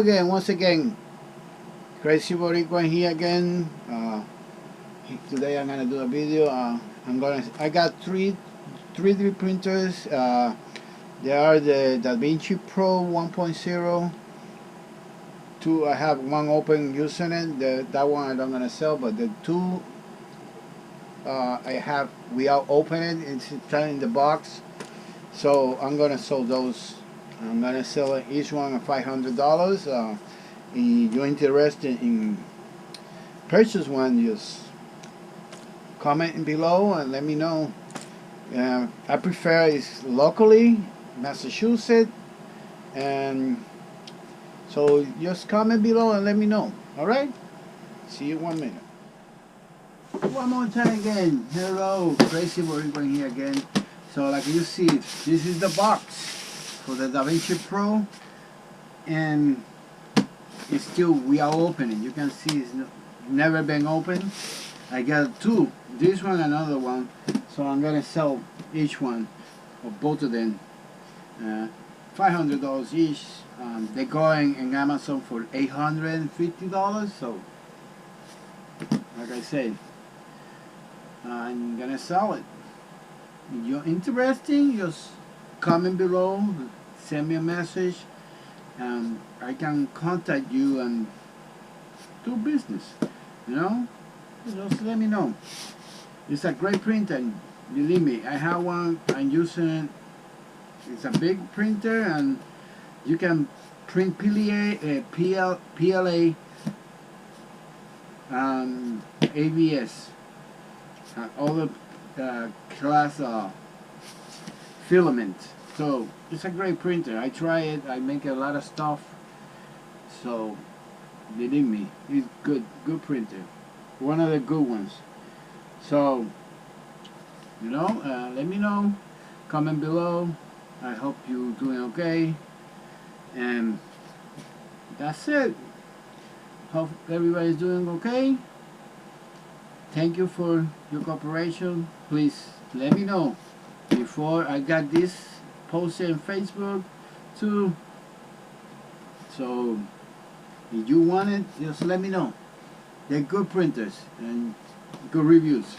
again, once again, Crazy Boricua here again. Today I'm gonna do a video. I got three 3D printers. They are the DaVinci Pro 1.0. Two, I have one open using it. That one I don't gonna sell, but the two I have without opening. It's still in the box, so I'm gonna sell those. I'm gonna sell each one at $500. If you're interested in purchase one, just comment below and let me know. I prefer is locally Massachusetts, and so just comment below and let me know. All right. See you 1 minute. One more time again. Hello, Crazy Boricua here again. So like you see, this is the box for the DaVinci Pro, and it's still without opening. You can see it's never been opened. I got two, this one and another one, so I'm gonna sell each one of both of them, $500 each. They're going in Amazon for $850. So like I said, I'm gonna sell it. If you're interested, just comment below, send me a message, and I can contact you and do business. You know, just let me know. It's a great printer, believe me. I have one, I'm using it. It's a big printer, and you can print PLA, and ABS, and all the class filament. So it's a great printer. I try it. I make a lot of stuff. So believe me, it's good printer. One of the good ones. So you know, let me know. Comment below. I hope you're doing okay. And that's it. Hope everybody's doing okay. Thank you for your cooperation. Please let me know before I got this posted on Facebook too. So if you want it, just let me know. They're good printers and good reviews.